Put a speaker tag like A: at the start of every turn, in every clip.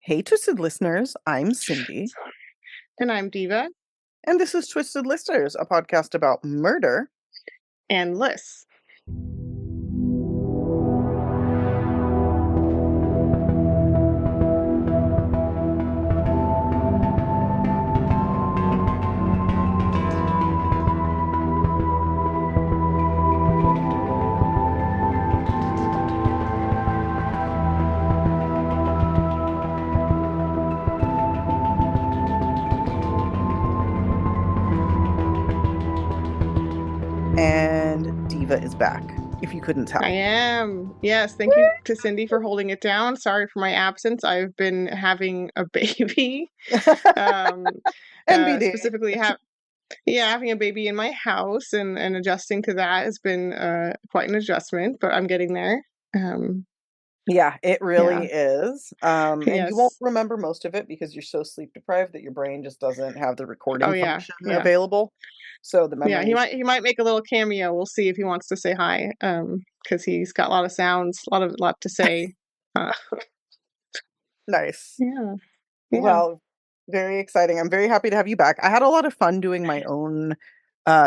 A: Hey, Twisted Listeners, I'm Cindy,
B: And I'm Diva
A: and this is Twisted Listeners, a podcast about murder.
B: and Liz.
A: And Diva is back, if you couldn't tell.
B: I am. Yes, thank you to Cindy for holding it down. Sorry for my absence. I've been having a baby. Um,
A: NBD.
B: specifically having a baby in my house and adjusting to that has been quite an adjustment, but I'm getting there.
A: Yeah, it really
B: Yeah.
A: is. And you won't
B: Yes.
A: remember most of it because you're so sleep deprived that your brain just doesn't have the
B: Oh
A: recording
B: yeah.
A: function
B: Yeah.
A: available. So the
B: Yeah,
A: memories.
B: he might make a little cameo. We'll see if he wants to say hi. Because he's got a lot of sounds, lot to say. Uh,
A: Nice.
B: yeah. Yeah.
A: Well, very exciting. I'm very happy to have you back. I had a lot of fun doing my own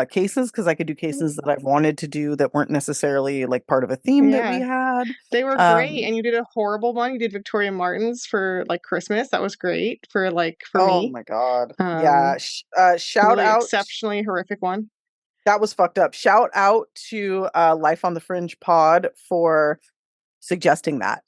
A: cases because I could do cases that I've wanted to do that weren't necessarily like part of a theme that we
B: Yeah.
A: had.
B: They were great,
A: Um,
B: and you did a horrible one. You did Victoria Martin's for like Christmas. That was great for
A: oh
B: me.
A: my God. Yeah.
B: Um,
A: Shout
B: really
A: out.
B: exceptionally horrific one.
A: That was fucked up. Shout out to Life on the Fringe pod for suggesting that.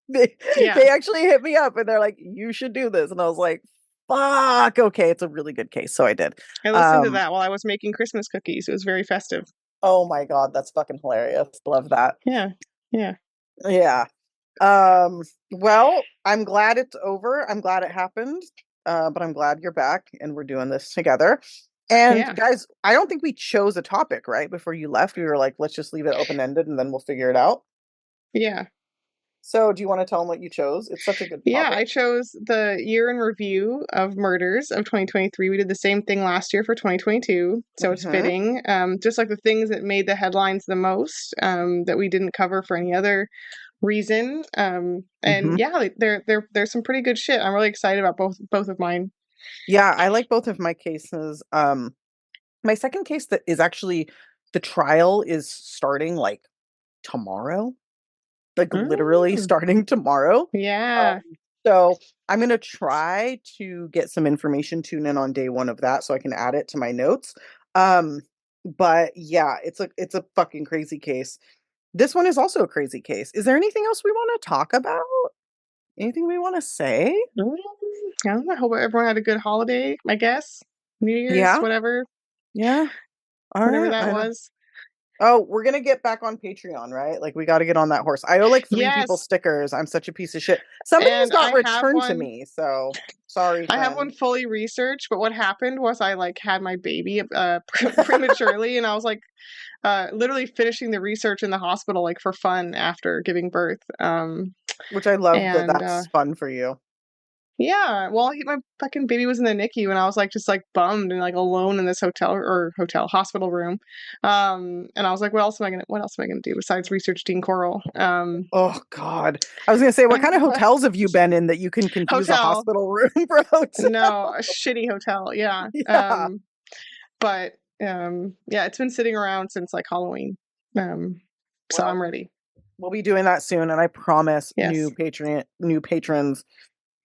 A: they,
B: Yeah,
A: they actually hit me up and they're like, you should do this. And I was like, fuck. Okay. It's a really good case. So I did.
B: I listened to
A: Um,
B: that while I was making Christmas cookies. It was very festive.
A: oh my God. That's fucking hilarious. Love that.
B: Yeah, yeah,
A: Yeah. Well, I'm glad it's over. I'm glad it happened. But I'm glad you're back and we're doing this together. And
B: yeah,
A: guys, I don't think we chose a topic, right? Before you left, we were like, let's just leave it open-ended and then we'll figure it out.
B: yeah.
A: So, do you want to tell them what you chose? It's such a good
B: Yeah,
A: topic.
B: I chose the year in review of murders of 2023. We did the same thing last year for 2022, so it's
A: Hmm.
B: fitting. Just like the things that made the headlines the most, that we didn't cover for any other reason. And
A: Hmm.
B: yeah, there's some pretty good shit. I'm really excited about both of mine.
A: Yeah, I like both of my cases. My second case that is actually the trial is starting like tomorrow, like literally
B: Mm,
A: starting tomorrow.
B: yeah,
A: Um, so I'm gonna try to get some information tuned in on day one of that so I can add it to my notes. Um, but yeah, it's a fucking crazy case. This one is also a crazy case. Is there anything else we want to talk about? Anything we want to say?
B: Mm, I don't know. I hope everyone had a good holiday. I guess New Year's,
A: Yeah, yeah. All
B: whatever
A: right.
B: that
A: I don't.
B: was.
A: Oh, we're gonna get back on Patreon, right? Like we got to get on that horse. I owe like three people
B: Yes,
A: stickers. I'm such a piece of shit. Somebody has
B: and
A: not returned to me, so sorry,
B: I have one
A: friend.
B: fully researched, but what happened was I like had my baby prematurely, and I was like literally finishing the research in the hospital like for fun after giving birth.
A: Which I love that
B: And
A: that's fun for you.
B: yeah, well, my fucking baby was in the NICU, and I was like just like bummed and like alone in this hospital room. And I was like, what else am I gonna do besides research Dean Coral?
A: Oh God. I was gonna say, what kind of hotels have you been in that you can confuse a
B: Hotel,
A: hospital room for a hotel?
B: no, a shitty hotel, yeah.
A: Yeah.
B: But yeah, it's been sitting around since like Halloween. So
A: Well,
B: I'm ready.
A: we'll be doing that soon, and I promise
B: Yes.
A: new patrons,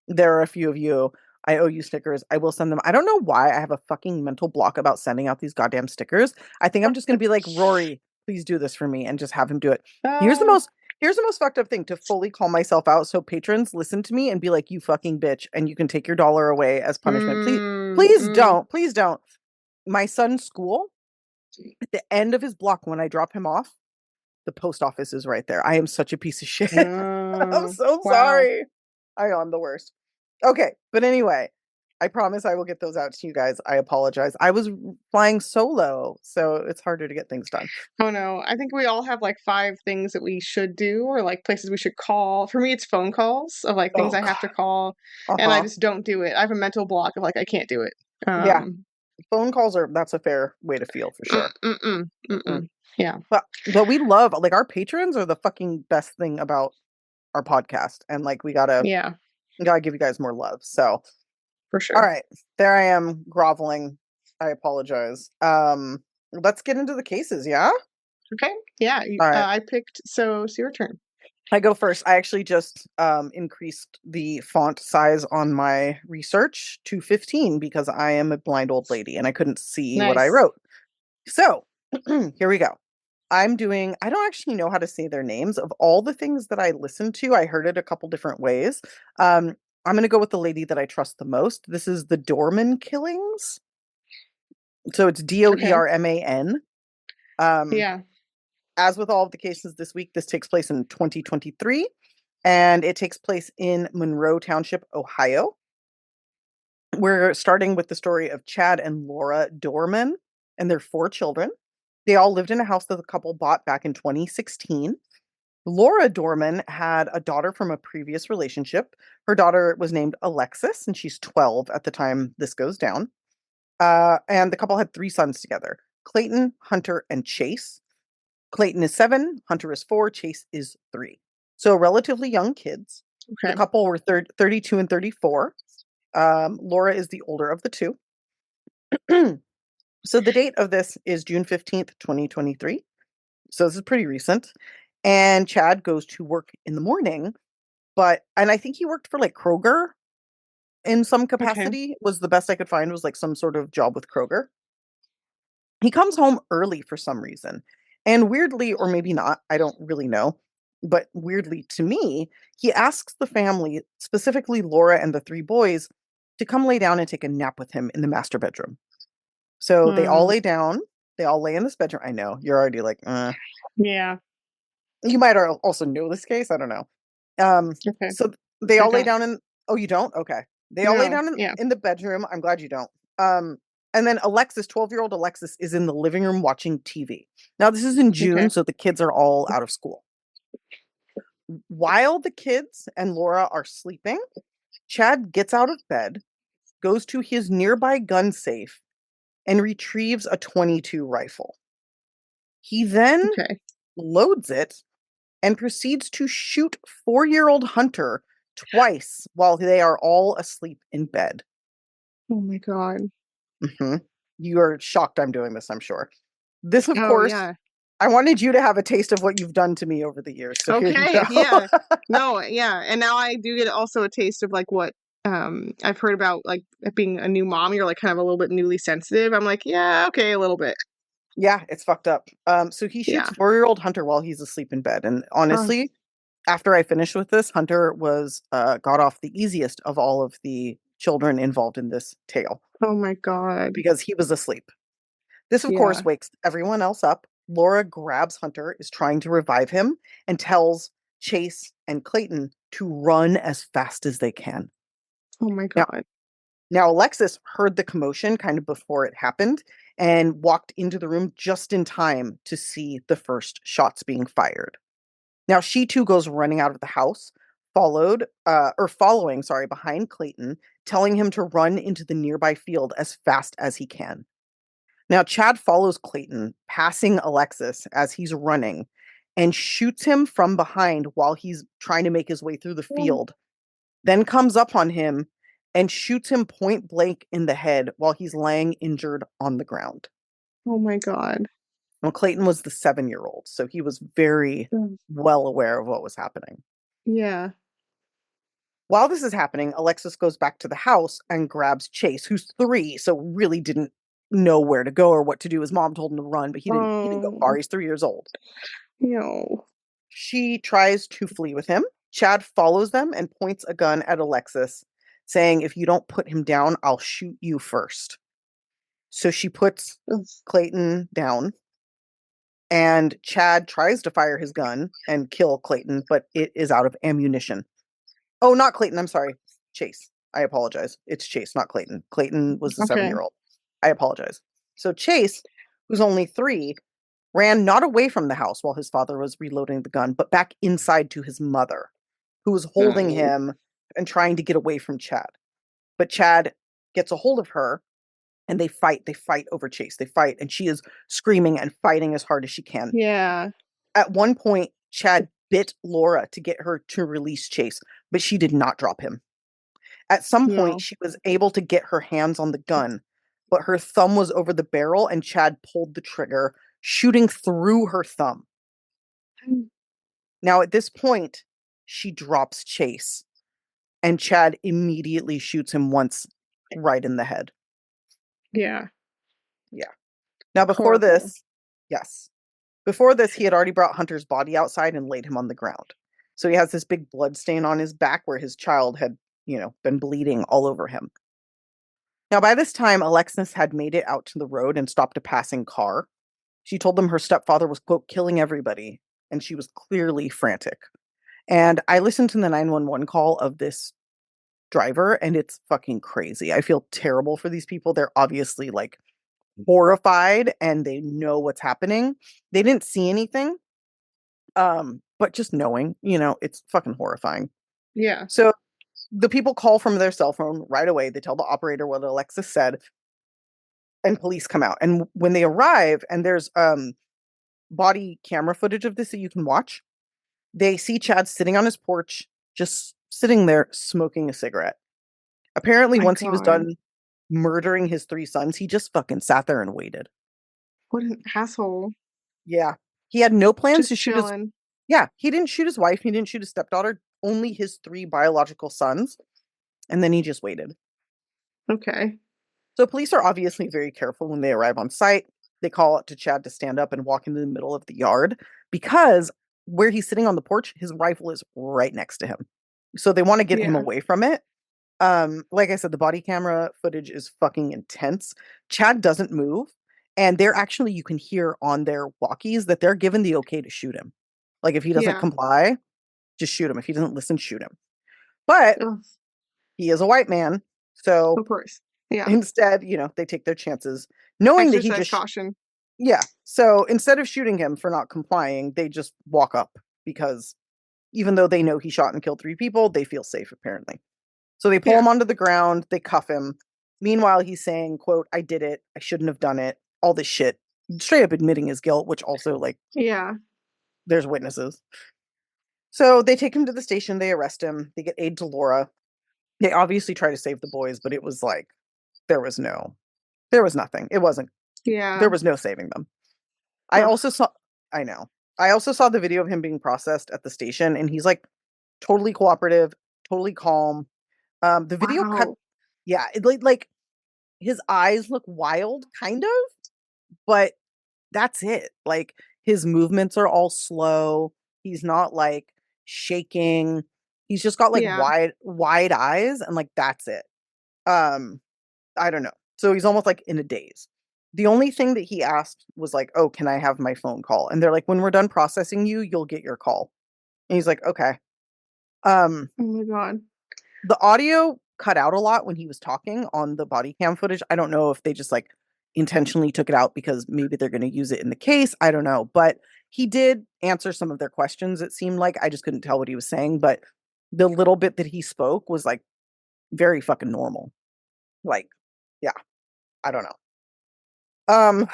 A: there are a few of you. I owe you stickers. I will send them. I don't know why I have a fucking mental block about sending out these goddamn stickers. I think I'm just gonna be like, Rory, please do this for me and just have him do it. Here's the
B: Uh,
A: most here's the most fucked up thing to fully call myself out so patrons listen to me and be like, you fucking bitch, and you can take your dollar away as punishment. Please,
B: mm,
A: please
B: mm,
A: don't. Please don't. My son's school, at the end of his block when I drop him off, the post office is right there. I am such a piece of shit. I'm so
B: wow.
A: sorry. I know I'm the worst. Okay, but anyway, I promise I will get those out to you guys. I apologize. I was flying solo, so it's harder to get things done.
B: Oh no, I think we all have like five things that we should do or like places we should call. For me, it's phone calls of like things
A: Oh
B: I have to
A: God.
B: call, and I
A: Uh-huh.
B: just don't do it. I have a mental block of like I can't do it.
A: Yeah,
B: Um,
A: phone calls are that's a fair way to feel for sure.
B: mm-mm,
A: Mm-mm.
B: mm-mm. Yeah.
A: But we love like our patrons are the fucking best thing about our podcast, and like we gotta
B: Yeah.
A: Gotta give you guys more love. So,
B: For
A: all
B: sure.
A: right, there I am groveling. I apologize. Let's get into the cases, yeah?
B: Okay. Yeah.
A: All right.
B: I picked. So it's your turn.
A: I go first. I actually just increased the font size on my research to 15 because I am a blind old lady and I couldn't see what I
B: Nice.
A: wrote. So, here we go. I don't actually know how to say their names. Of all the things that I listened to, I heard it a couple different ways. I'm going to go with the lady that I trust the most. This is the Doerman killings. So it's
B: Okay.
A: Doerman. Um,
B: Yeah.
A: as with all of the cases this week, this takes place in 2023 and it takes place in Monroe Township, Ohio. We're starting with the story of Chad and Laura Doerman and their 4 children. They all lived in a house that the couple bought back in 2016. Laura Doerman had a daughter from a previous relationship. Her daughter was named Alexis, and she's 12 at the time this goes down. And the couple had 3 sons together: Clayton, Hunter, and Chase. Clayton is 7, Hunter is 4, Chase is 3. So relatively young kids. The
B: Okay.
A: couple were 32 and 34. Laura is the older of the two. So the date of this is June 15th, 2023. So this is pretty recent. And Chad goes to work in the morning, and I think he worked for like Kroger in some
B: Okay.
A: capacity, was the best I could find, was like some sort of job with Kroger. He comes home early for some reason. And weirdly, or maybe not, I don't really know, but weirdly to me, he asks the family, specifically Laura and the 3 boys, to come lay down and take a nap with him in the master bedroom. So they all
B: Hmm.
A: lay down. They all lay in this bedroom. I know you're already like,
B: Yeah.
A: you might also know this case. I don't know. Um,
B: Okay.
A: so they
B: I
A: all lay
B: don't.
A: down in. Oh, you don't? Okay. They all lay
B: No.
A: down
B: Yeah.
A: in the bedroom. I'm glad you don't. Um, and then Alexis, 12-year-old Alexis, is in the living room watching TV. Now this is in
B: Okay.
A: June, so the kids are all out of school. While the kids and Laura are sleeping, Chad gets out of bed, goes to his nearby gun safe, and retrieves a 22 rifle. He then
B: Okay.
A: loads it and proceeds to shoot 4-year-old Hunter twice while they are all asleep in bed.
B: Oh my God.
A: Mhm. You are shocked I'm doing this, I'm sure. This, of
B: Oh
A: course,
B: yeah.
A: I wanted you to have a taste of what you've done to me over the years. So here you go.
B: Okay. Yeah. No. Yeah. And now I do get also a taste of like what I've heard about like being a new mom. You're like kind of a little bit newly sensitive. I'm like, yeah. Okay. A little bit.
A: Yeah, it's fucked up. So he shoots
B: Yeah.
A: 4-year-old Hunter while he's asleep in bed. And
B: Oh.
A: honestly, after I finished with this, Hunter was got off the easiest of all of the children involved in this tale
B: Oh my God.
A: because he was asleep. This, of course,
B: Yeah.
A: wakes everyone else up. Laura grabs Hunter, is trying to revive him, and tells Chase and Clayton to run as fast as they can.
B: Oh my
A: Now,
B: God.
A: now Alexis heard the commotion kind of before it happened and walked into the room just in time to see the first shots being fired. Now she too goes running out of the house, following, sorry, behind Clayton, telling him to run into the nearby field as fast as he can. Now, Chad follows Clayton, passing Alexis as he's running, and shoots him from behind while he's trying to make his way through the
B: Oh
A: field, then comes up on him and shoots him point blank in the head while he's laying injured on the ground.
B: oh my God.
A: Now, Clayton was the 7-year-old, so he was very
B: Mm.
A: well aware of what was happening.
B: Yeah.
A: While this is happening, Alexis goes back to the house and grabs Chase, who's 3, so really didn't know where to go or what to do. His mom told him to run, but he didn't go far.
B: Oh.
A: He's 3 years old.
B: No.
A: She tries to flee with him. Chad follows them and points a gun at Alexis, saying, "If you don't put him down, I'll shoot you first." So she puts
B: Ugh.
A: Clayton down, and Chad tries to fire his gun and kill Clayton, but it is out of ammunition. Oh, not Clayton. I'm sorry. Chase. I apologize. It's Chase, not Clayton. Clayton was the seven
B: Okay.
A: year old. I apologize. So Chase, who's only 3, ran not away from the house while his father was reloading the gun, but back inside to his mother, who was holding
B: Oh.
A: him and trying to get away from Chad. But Chad gets a hold of her and they fight. They fight over Chase. They fight, and she is screaming and fighting as hard as she can.
B: Yeah.
A: At one point, Chad bit Laura to get her to release Chase, but she did not drop him. At some point,
B: No.
A: she was able to get her hands on the gun, but her thumb was over the barrel and Chad pulled the trigger, shooting through her thumb. Now, at this point, she drops Chase, and Chad immediately shoots him once right in the head.
B: Yeah.
A: Yeah. Now, before
B: Horrible.
A: this, yes. Before this, he had already brought Hunter's body outside and laid him on the ground. So he has this big blood stain on his back where his child had, been bleeding all over him. Now, by this time, Alexis had made it out to the road and stopped a passing car. She told them her stepfather was, quote, killing everybody, and she was clearly frantic. And I listened to the 911 call of this driver, and it's fucking crazy. I feel terrible for these people. They're obviously like horrified and they know what's happening. They didn't see anything, but just knowing, it's fucking horrifying.
B: Yeah.
A: So the people call from their cell phone right away. They tell the operator what Alexis said, and police come out. And when they arrive, and there's body camera footage of this that you can watch, they see Chad sitting on his porch, just sitting there smoking a cigarette. Apparently,
B: My
A: once he was
B: God.
A: done murdering his three sons, he just fucking sat there and waited.
B: What an asshole.
A: Yeah. He had no plans
B: Just
A: to shoot his.
B: chilling.
A: Yeah, he didn't shoot his wife. He didn't shoot his stepdaughter, only his three biological sons. And then he just waited.
B: Okay.
A: So police are obviously very careful when they arrive on site. They call out to Chad to stand up and walk into the middle of the yard because where he's sitting on the porch, his rifle is right next to him. So they want to get him
B: Yeah.
A: away from it. Like I said, the body camera footage is fucking intense. Chad doesn't move, and they're actually, you can hear on their walkies that they're given the okay to shoot him. Like if he doesn't
B: Yeah.
A: comply, just shoot him. If he doesn't listen, shoot him. But
B: Ugh,
A: he is a white man, so
B: of course. Yeah.
A: instead, they take their chances, knowing that he
B: Exercise
A: just
B: caution.
A: yeah. So instead of shooting him for not complying, they just walk up because even though they know he shot and killed three people, they feel safe apparently. So they pull
B: Yeah.
A: him onto the ground, they cuff him. Meanwhile, he's saying, quote, I did it. I shouldn't have done it. All this shit. Straight up admitting his guilt, which also, like,
B: Yeah.
A: there's witnesses. So they take him to the station, they arrest him, they get aid to Laura. They obviously try to save the boys, but it was like there was nothing.
B: Yeah.
A: There was no saving them. I
B: Ugh.
A: also saw I know. I also saw the video of him being processed at the station, and he's like totally cooperative, totally calm. The video cut,
B: Wow.
A: yeah, like his eyes look wild, kind of, but that's it. Like his movements are all slow. He's not like shaking. He's just got like
B: Yeah.
A: wide eyes, and like that's it. Um, I don't know. So he's almost like in a daze. The only thing that he asked was like, "Oh, can I have my phone call?" And they're like, "When we're done processing you, you'll get your call." And he's like, "Okay." Um,
B: Oh my God.
A: the audio cut out a lot when he was talking on the body cam footage. I don't know if they just like intentionally took it out because maybe they're going to use it in the case. I don't know, but he did answer some of their questions. It seemed like I just couldn't tell what he was saying, but the little bit that he spoke was like very fucking normal. Like, yeah, I don't know. Um,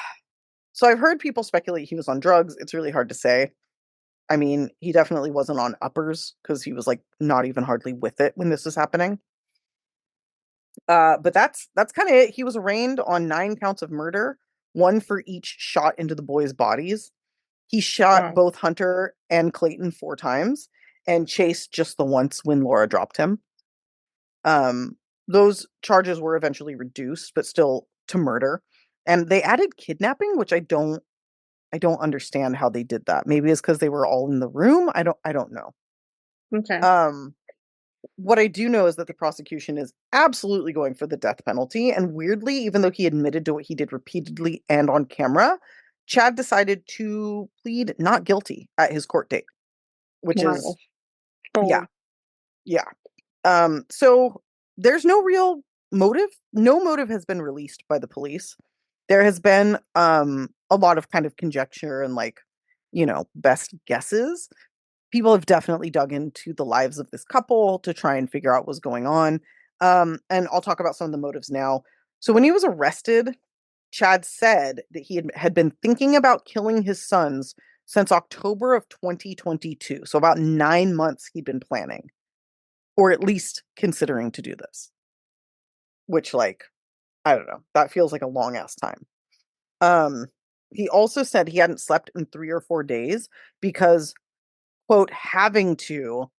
A: so I've heard people speculate he was on drugs. It's really hard to say. I mean, he definitely wasn't on uppers because he was like not even hardly with it when this was happening. But that's kind of it. He was arraigned on 9 counts of murder, one for each shot into the boys' bodies. He shot
B: Wow.
A: both Hunter and Clayton 4 times, and Chase just the once when Laura dropped him. Um, those charges were eventually reduced, but still to murder. And they added kidnapping, which I don't understand how they did that. Maybe it's because they were all in the room. I don't know.
B: Okay.
A: Um, what I do know is that the prosecution is absolutely going for the death penalty. And weirdly, even though he admitted to what he did repeatedly and on camera, Chad decided to plead not guilty at his court date, which
B: Wow.
A: is, yeah,
B: Bold.
A: yeah. So there's no real motive. No motive has been released by the police. There has been a lot of kind of conjecture and like, best guesses. People have definitely dug into the lives of this couple to try and figure out what's going on. And I'll talk about some of the motives now. So when he was arrested, Chad said that he had been thinking about killing his sons since October of 2022. So about 9 months he'd been planning. or at least considering to do this, which, like, I don't know, that feels like a long ass time. Um, he also said he hadn't slept in 3 or 4 days because, quote, having to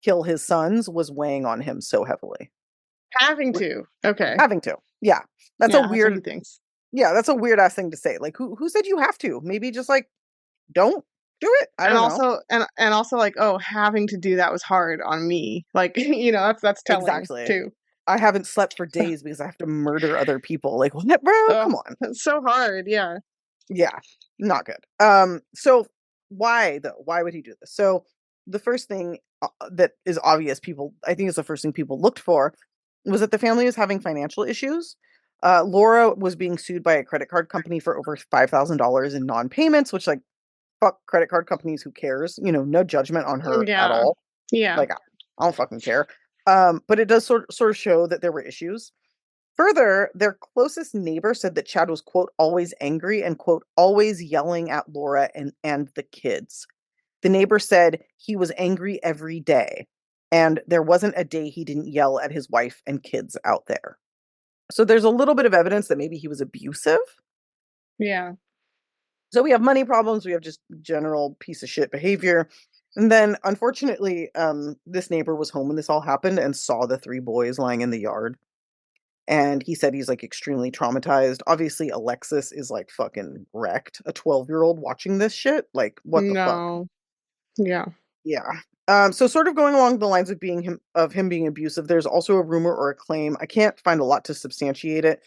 A: kill his sons was weighing on him so heavily.
B: Having to. Okay.
A: Having to. Yeah. That's a
B: Yeah, that's what he
A: weird
B: thinks.
A: yeah, that's a weird ass thing to say. Like who said you have to? Maybe just like don't do it. I
B: And
A: don't know.
B: also and also like, oh, having to do that was hard on me. Like, that's telling
A: Exactly.
B: too.
A: I haven't slept for days because I have to murder other people. Like, what, bro?
B: Oh,
A: Come on.
B: it's so hard. Yeah.
A: Yeah, not good. So why though? Why would he do this? So the first thing that is obvious, people, I think, is the first thing people looked for, was that the family was having financial issues. Laura was being sued by a credit card company for over $5,000 in non-payments, which, like, fuck credit card companies. Who cares? No judgment on her at
B: Yeah.
A: all.
B: Yeah.
A: Like, I don't fucking care. But it does sort of show that there were issues. Further, their closest neighbor said that Chad was, quote, always angry and, quote, always yelling at Laura and the kids. The neighbor said he was angry every day, and there wasn't a day he didn't yell at his wife and kids out there. So there's a little bit of evidence that maybe he was abusive.
B: Yeah.
A: So we have money problems, we have just general piece of shit behavior. And then, unfortunately, this neighbor was home when this all happened and saw the three boys lying in the yard. And he said he's, like, extremely traumatized. Obviously, Alexis is, like, fucking wrecked. A 12-year-old watching this shit? Like, what the fuck?
B: No. Yeah.
A: Yeah. So sort of going along the lines of him being abusive, there's also a rumor or a claim. I can't find a lot to substantiate it,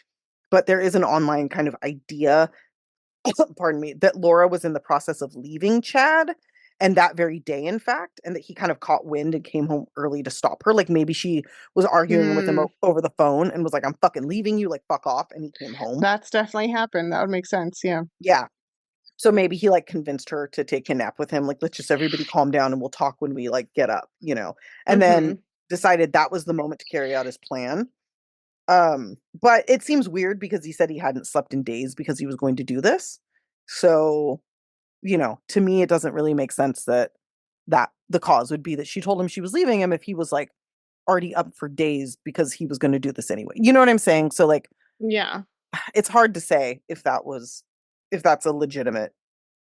A: but there is an online kind of idea, pardon me, that Laura was in the process of leaving Chad, and that very day, in fact, and that he kind of caught wind and came home early to stop her. Like, maybe she was arguing with him
B: Mm,
A: over the phone and was like, I'm fucking leaving you, like, fuck off, and he came home.
B: that's definitely happened. That would make sense. Yeah.
A: Yeah. So maybe he, like, convinced her to take a nap with him. Like, let's just everybody calm down and we'll talk when we, like, get up. And then
B: Mm-hmm.
A: decided that was the moment to carry out his plan. But it seems weird because he said he hadn't slept in days because he was going to do this. So, to me, it doesn't really make sense that the cause would be that she told him she was leaving him if he was, like, already up for days because he was going to do this anyway. You know what I'm saying? So, like,
B: Yeah.
A: it's hard to say if that's a legitimate,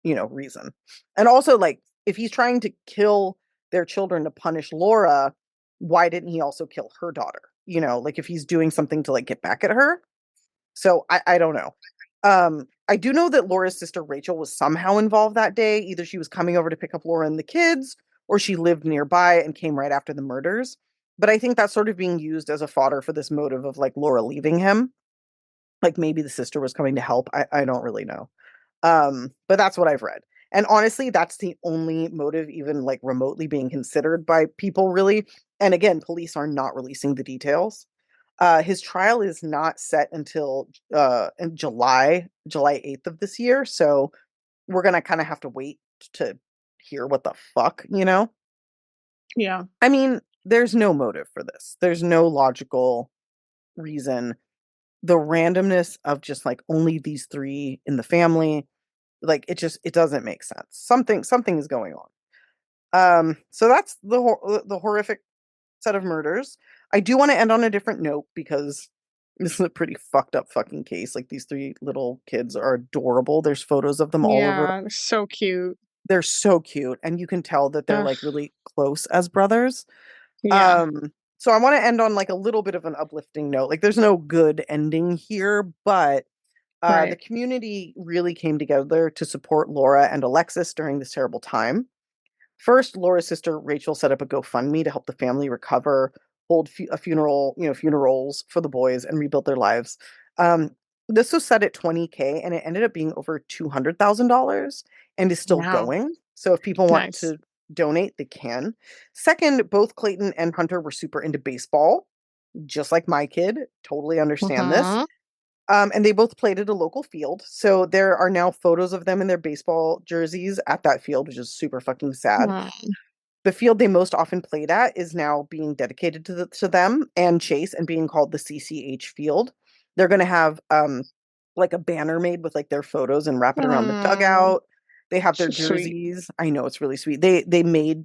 A: reason. And also, like, if he's trying to kill their children to punish Laura, why didn't he also kill her daughter? Like, if he's doing something to, like, get back at her. So I don't know. I do know that Laura's sister Rachel was somehow involved that day. Either she was coming over to pick up Laura and the kids, or she lived nearby and came right after the murders. But I think that's sort of being used as a fodder for this motive of, like, Laura leaving him. Like, maybe the sister was coming to help. I don't really know. But that's what I've read. And honestly, that's the only motive even, like, remotely being considered by people, really. And again, police are not releasing the details. His trial is not set until in July 8th of this year. So we're gonna kind of have to wait to hear what the fuck.
B: Yeah.
A: I mean, there's no motive for this. There's no logical reason. The randomness of just, like, only these three in the family, like, it doesn't make sense. Something is going on. So that's the horrific set of murders. I do want to end on a different note because this is a pretty fucked up fucking case. Like, these three little kids are adorable. There's photos of them all over.
B: Yeah. So cute.
A: They're so cute, and you can tell that they're,
B: Ugh.
A: like, really close as brothers.
B: Yeah.
A: So I want to end on, like, a little bit of an uplifting note. Like, there's no good ending here, but the
B: Right.
A: community really came together to support Laura and Alexis during this terrible time. First, Laura's sister Rachel set up a GoFundMe to help the family recover, hold a funeral, funerals for the boys, and rebuild their lives. Um, this was set at 20K, and it ended up being over $200,000 and is still
B: Wow.
A: going. So if people want
B: Nice.
A: to donate, they can. Second, both Clayton and Hunter were super into baseball, just like my kid. Totally understand this.
B: Uh-huh.
A: And they both played at a local field. So there are now photos of them in their baseball jerseys at that field, which is super fucking sad.
B: Mm.
A: The field they most often played at is now being dedicated to them and Chase, and being called the CCH Field. They're going to have like a banner made with, like, their photos and wrap it around the
B: Mm.
A: dugout. They have their
B: So sweet.
A: jerseys. I know, it's really sweet. They made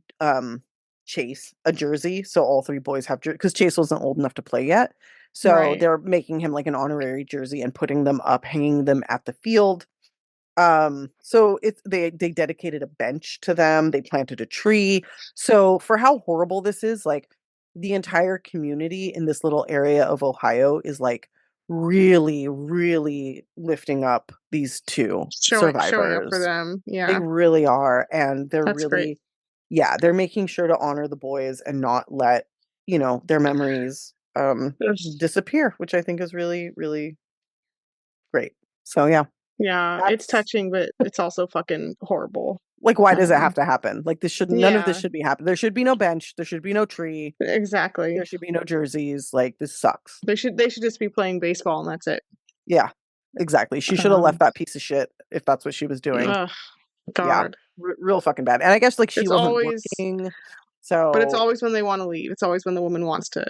A: Chase a jersey. So all three boys have jerseys because Chase wasn't old enough to play yet. So
B: Right.
A: they're making him like an honorary jersey and putting them up, hanging them at the field. So it's they dedicated a bench to them, they planted a tree. So for how horrible this is, like the entire community in this little area of Ohio is like really, really lifting up these two
B: Showing up for
A: survivors.
B: them.
A: They
B: Yeah.
A: really are, and they're
B: That's great.
A: really, yeah, they're making sure to honor the boys and not let, their memories
B: Yes.
A: disappear, which I think is really, really great. So yeah,
B: Yeah, it's
A: that's
B: touching, but it's also fucking horrible.
A: like, why does it have
B: Um,
A: to happen? Like, none of this
B: yeah,
A: should be happening. There should be no bench. There should be no tree.
B: exactly.
A: There should be no jerseys. Like, this sucks.
B: They should just be playing baseball and that's it.
A: Yeah, exactly. She should have left
B: Um,
A: that piece of shit if that's what she was doing.
B: ugh,
A: Yeah,
B: God.
A: real fucking bad. And I guess like she
B: It's
A: wasn't
B: always,
A: working,
B: but it's
A: so
B: always when they want to leave. It's always when the woman wants to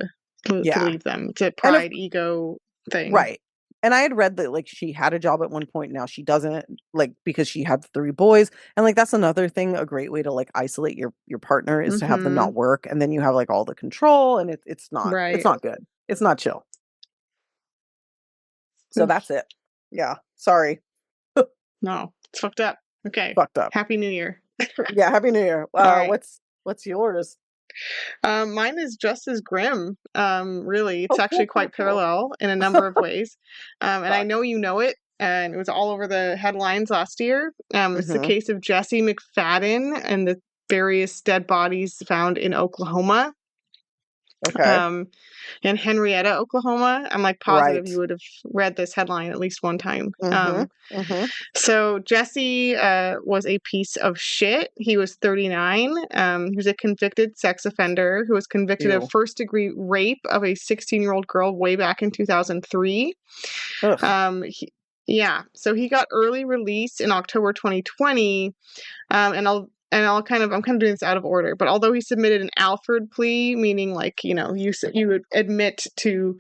A: yeah.
B: leave them. It's a
A: And of
B: pride ego thing.
A: Right. And I had read that like she had a job at one point, now she doesn't, like because she had three boys. And like that's another thing, a great way to like isolate your partner is to have them
B: Mm-hmm.
A: not work, and then you have like all the control, and it's
B: Right.
A: not good. It's not chill. So that's it. Yeah. Sorry.
B: No, it's fucked up. Okay.
A: Fucked up.
B: Happy New Year.
A: Yeah, happy new year.
B: All right.
A: What's yours?
B: Mine is just as grim. Really, it's
A: Oh,
B: actually
A: cool, cool,
B: quite
A: cool.
B: parallel in a number of ways. And I
A: Fuck.
B: know you know it, and it was all over the headlines last year. It's the
A: Mm-hmm.
B: case of Jesse McFadden and the various dead bodies found in Oklahoma.
A: Okay.
B: Um, in Henrietta, Oklahoma. I'm like positive
A: Right.
B: you would have read this headline at least one time.
A: Mm-hmm. Mm-hmm.
B: So Jesse was a piece of shit. He was 39. He was a convicted sex offender who was convicted of
A: Ew.
B: first-degree rape of a 16-year-old girl way back in 2003.
A: Ugh.
B: Yeah, so he got early release in October 2020, and I'm kind of doing this out of order. But although he submitted an Alford plea, meaning like you would admit to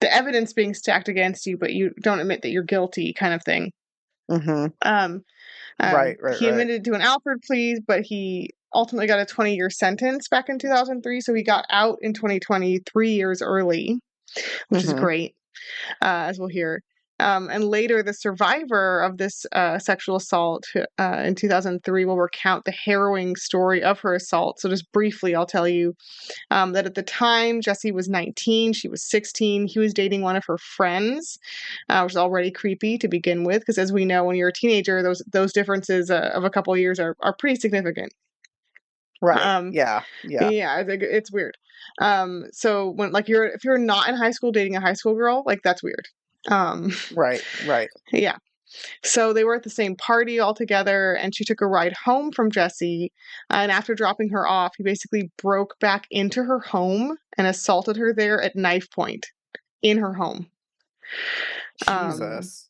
B: the evidence being stacked against you, but you don't admit that you're guilty, kind of thing.
A: Mm-hmm.
B: Um,
A: Right, right,
B: he
A: right.
B: admitted to an Alford plea, but he ultimately got a 20-year sentence back in 2003. So he got out in 2020, 3 years early, which is
A: Mm-hmm.
B: great, as we'll hear. And later, the survivor of this sexual assault in 2003 will recount the harrowing story of her assault. So, just briefly, I'll tell you that at the time, Jessie was 19, she was 16. He was dating one of her friends, which is already creepy to begin with, because as we know, when you're a teenager, those differences of a couple of years are pretty significant.
A: Right.
B: Um,
A: Yeah. Yeah.
B: yeah, I think it's weird. So when like if you're not in high school dating a high school girl, like that's weird. Um,
A: Right. Right.
B: yeah. So they were at the same party all together, and she took a ride home from Jesse. And after dropping her off, he basically broke back into her home and assaulted her there at knife point in her home. Um,
A: Jesus.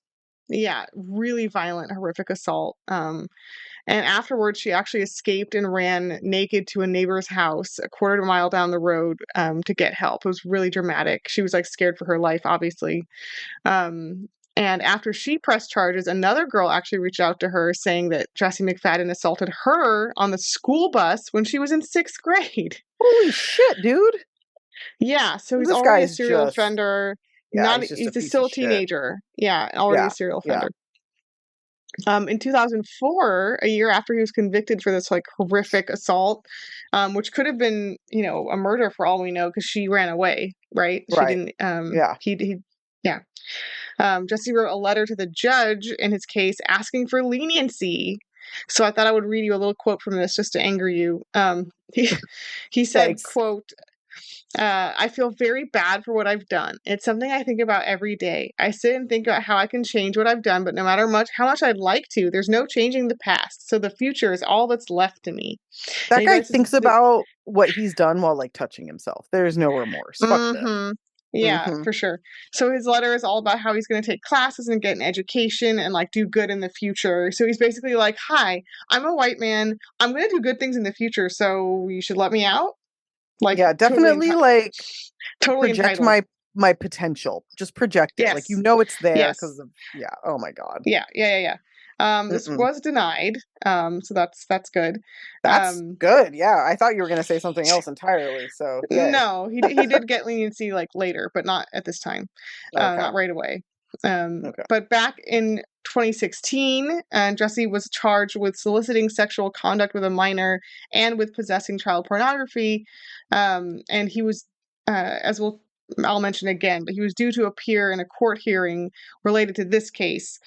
B: yeah, really violent, horrific assault. And afterwards, she actually escaped and ran naked to a neighbor's house a quarter of a mile down the road to get help. It was really dramatic. She was like scared for her life, obviously. Um, and after she pressed charges, another girl actually reached out to her saying that Jesse McFadden assaulted her on the school bus when she was in sixth grade.
A: Holy shit, dude.
B: Yeah, so he's
A: This
B: already a
A: guy's
B: serial
A: just,
B: offender.
A: yeah,
B: Not
A: he's just a
B: he's
A: piece
B: still
A: of
B: a
A: shit.
B: teenager. Yeah, already a
A: Yeah.
B: serial
A: Yeah.
B: offender. In 2004, a year after he was convicted for this like horrific assault, which could have been, a murder for all we know, because she ran away, right? She
A: Right.
B: didn't.
A: Yeah.
B: Yeah. Jesse wrote a letter to the judge in his case asking for leniency. So I thought I would read you a little quote from this just to anger you. He, he said,
A: Thanks.
B: quote, I feel very bad for what I've done. It's something I think about every day. I sit and think about how I can change what I've done, but no matter how much I'd like to, there's no changing the past. So the future is all that's left to me. And
A: That
B: he
A: guy
B: writes this.
A: thinks about what he's done while like touching himself. There's no remorse. Fuck this.
B: Mm-hmm. Yeah,
A: Mm-hmm.
B: for sure. So his letter is all about how he's going to take classes and get an education and like do good in the future. So he's basically like, "Hi, I'm a white man. I'm going to do good things in the future. So you should let me out." Like
A: Yeah, definitely like
B: totally
A: project
B: entitled.
A: my potential. Just project it. Like
B: Yes.
A: it's there
B: Yes.
A: because of, yeah. Oh my God.
B: Yeah. This
A: Mm-mm.
B: was denied, so that's good.
A: That's
B: Um,
A: good. Yeah, I thought you were going to say something else entirely. So, yay.
B: no, he did get leniency like later, but not at this time,
A: Okay.
B: not right away.
A: Okay.
B: But back in 2016, Jesse was charged with soliciting sexual conduct with a minor and with possessing child pornography. And he was, as I'll mention again, but he was due to appear in a court hearing related to this case,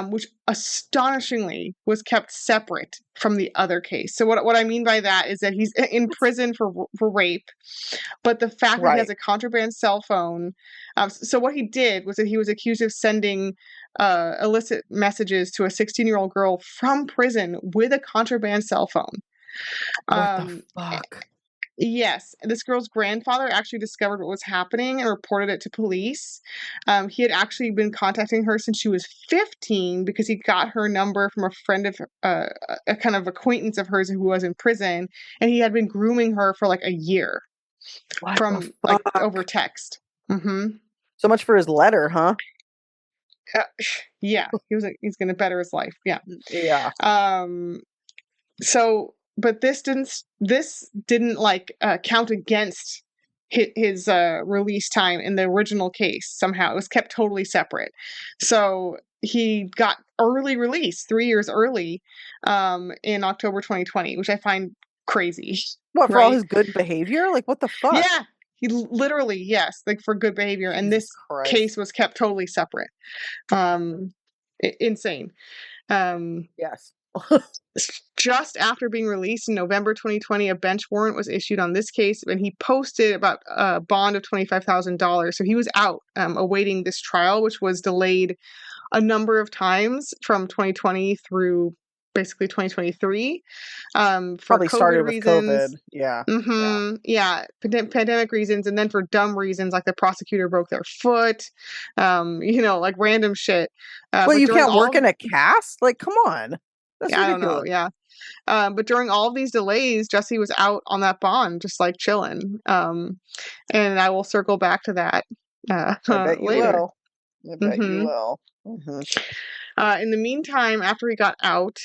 B: which astonishingly was kept separate from the other case. So what I mean by that is that he's in prison for rape, but the fact that he has
A: Right.
B: a contraband cell phone. So what he did was that he was accused of sending illicit messages to a 16-year-old girl from prison with a contraband cell phone.
A: What the
B: Um,
A: fuck?
B: Yes, this girl's grandfather actually discovered what was happening and reported it to police. He had actually been contacting her since she was 15 because he got her number from a friend of a kind of acquaintance of hers who was in prison, and he had been grooming her for like a year
A: What the
B: from like over
A: fuck?
B: text. Hmm.
A: So much for his letter, huh?
B: Uh, yeah, he's going to better his life. Yeah.
A: Yeah.
B: Um, so but this didn't like count against his release time in the original case. Somehow it was kept totally separate, so he got early release 3 years early, in October 2020, which I find crazy.
A: What, for all
B: Right?
A: his good behavior? Like, what the fuck?
B: Yeah, he literally, yes, like for good behavior, and
A: Jesus
B: this
A: Christ.
B: case was kept totally separate. um Insane. um
A: Yes.
B: Just after being released in November 2020, a bench warrant was issued on this case, and he posted about a bond of $25,000. So he was out, awaiting this trial, which was delayed a number of times from 2020 through basically 2023, for
A: Probably
B: COVID
A: started with
B: reasons.
A: COVID. Yeah. Yeah.
B: Yeah, pandemic reasons, and then for dumb reasons, like the prosecutor broke their foot, like random shit.
A: Well,
B: But
A: you
B: during
A: can't
B: all
A: work
B: of,
A: in a cast? Like, come on. That's
B: I don't know,
A: ridiculous.
B: yeah. But during all of these delays, Jesse was out on that bond, just like chilling. And I will circle back to that
A: I bet you
B: later.
A: will. I bet you
B: Hmm.
A: will. Hmm.
B: In the meantime, after he got out,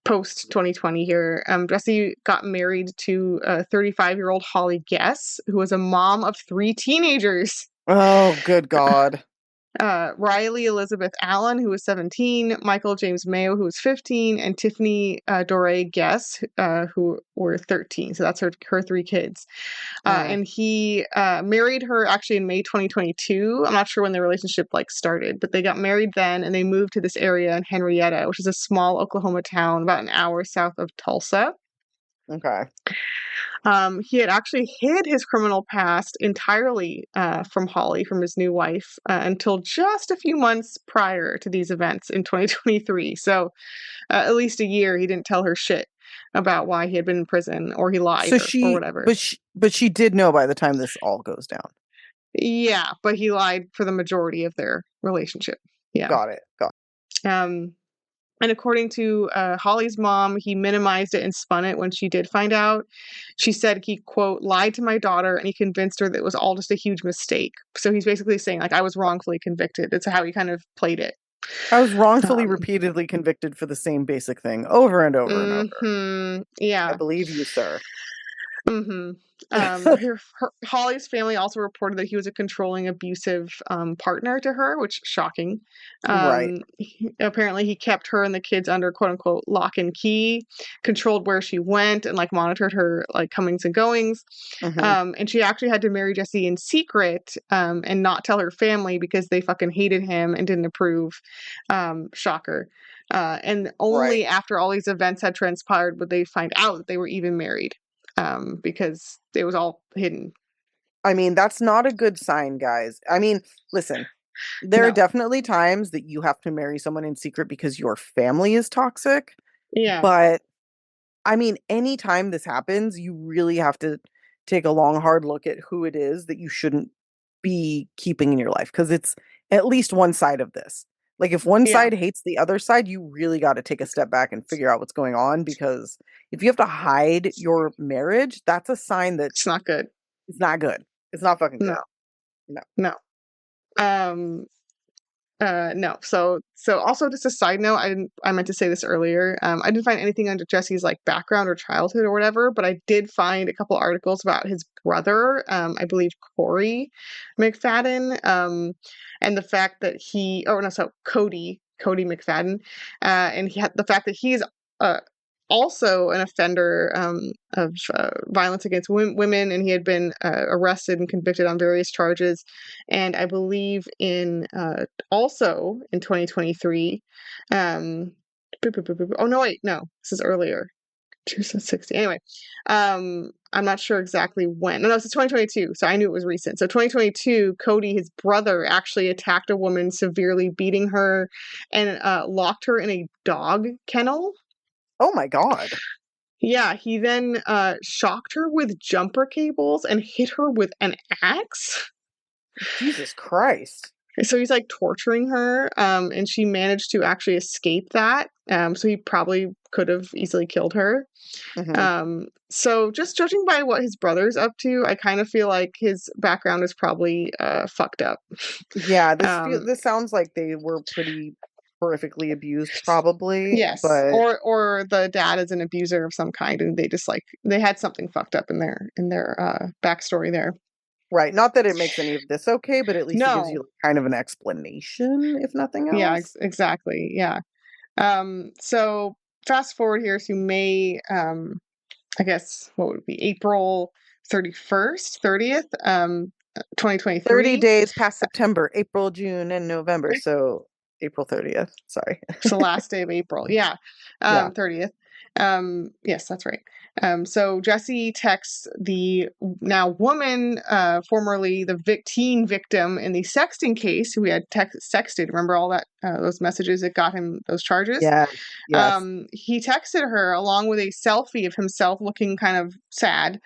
B: post 2020 here, Jesse got married to 35-year-old Holly Guess, who was a mom of three teenagers.
A: Oh, good God.
B: Riley Elizabeth Allen, who was 17, Michael James Mayo, who was 15, and Tiffany Doré Guess, who were 13. So that's her three kids.
A: Mm.
B: And he married her actually in May 2022. I'm not sure when their relationship like started, but they got married then, and they moved to this area in Henrietta, which is a small Oklahoma town about an hour south of Tulsa.
A: Okay.
B: He had actually hid his criminal past entirely from Holly, from his new wife, until just a few months prior to these events in 2023. So, at least a year, he didn't tell her shit about why he had been in prison, or he lied,
A: So
B: or whatever.
A: but she did know by the time this all goes down.
B: Yeah, but he lied for the majority of their relationship. Yeah.
A: Got it. Got
B: Um, And according to Holly's mom, he minimized it and spun it when she did find out. She said he, quote, lied to my daughter and he convinced her that it was all just a huge mistake. So he's basically saying, like, I was wrongfully convicted. That's how he kind of played it.
A: I was wrongfully
B: Um,
A: repeatedly convicted for the same basic thing over and over and over. I
B: yeah.
A: believe you, sir.
B: Hmm. Holly's family also reported that he was a controlling, abusive partner to her, which shocking.
A: Right.
B: Apparently, he kept her and the kids under quote unquote lock and key, controlled where she went, and like monitored her like comings and goings.
A: Hmm.
B: And she actually had to marry Jesse in secret, and not tell her family because they fucking hated him and didn't approve. Shocker. And
A: Right.
B: only after all these events had transpired would they find out that they were even married, because it was all hidden.
A: I mean, that's not a good sign, guys. I mean, listen, there are
B: No.
A: definitely times that you have to marry someone in secret because your family is toxic.
B: Yeah.
A: But I mean, anytime this happens, you really have to take a long, hard look at who it is that you shouldn't be keeping in your life because it's at least one side of this. Like, if one
B: Yeah.
A: side hates the other side, you really got to take a step back and figure out what's going on because if you have to hide your marriage, that's a sign that
B: It's not good.
A: it's not good. It's not fucking
B: No.
A: good. No.
B: No. Um, No. So also just a side note, I meant to say this earlier. I didn't find anything under Jesse's like background or childhood or whatever, but I did find a couple articles about his brother, I believe Corey McFadden, and the fact that Cody McFadden, and he had the fact that he's uh also an offender of violence against women, and he had been arrested and convicted on various charges. And I believe in also in 2023. Um, oh no, wait, no, this is earlier. 2016. Anyway, I'm not sure exactly when. No, it's 2022, so I knew it was recent. So 2022, Cody, his brother, actually attacked a woman, severely beating her, and locked her in a dog kennel.
A: Oh my God.
B: Yeah, he then shocked her with jumper cables and hit her with an axe.
A: Jesus Christ.
B: So he's like torturing her, and she managed to actually escape that. So he probably could have easily killed her.
A: Hmm.
B: So just judging by what his brother's up to, I kind of feel like his background is probably fucked up.
A: Yeah,
B: Um,
A: this sounds like they were pretty horrifically abused, probably,
B: yes,
A: but
B: or the dad is an abuser of some kind, and they just like they had something fucked up in their backstory there.
A: right. Not that it makes any of this okay, but at least it gives
B: No,
A: you kind of an explanation, if nothing
B: yeah,
A: else.
B: exactly, yeah. So fast forward here to May, I guess what would it be April 31st, 30th,
A: 30
B: 2023.
A: days past September, April, June, and November. So April 30th. Sorry.
B: It's the last day of April. Yeah.
A: Yeah.
B: 30th. Yes, that's right. So Jesse texts the now woman, formerly the teen victim in the sexting case, who he had sexted. Remember all that, those messages that got him those charges?
A: Yes. Yes.
B: He texted her along with a selfie of himself looking kind of sad.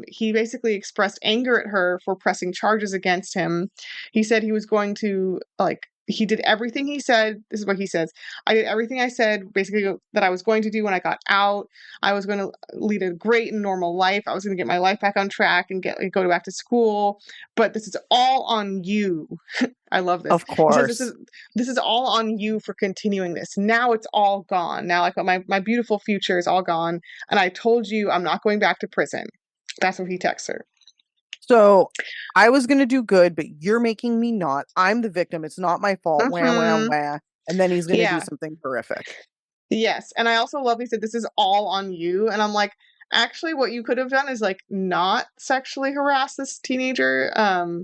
B: He basically expressed anger at her for pressing charges against him. He said he was going to like he did everything he said. This is what he says. I did everything I said, basically, that I was going to do when I got out. I was going to lead a great and normal life. I was going to get my life back on track and go back to school. But this is all on you. I love this.
A: Of
B: He says
A: course.
B: this is all on you for continuing this. Now it's all gone. Now like my beautiful future is all gone. And I told you I'm not going back to prison. That's what he texts her.
A: So I was gonna do good, but you're making me not. I'm the victim. It's not my fault. Wah wah
B: Mm-hmm.
A: wah. And then he's gonna do
B: Yeah.
A: something horrific.
B: Yes. And I also love he said this is all on you. And I'm like, actually what you could have done is like not sexually harass this teenager. That's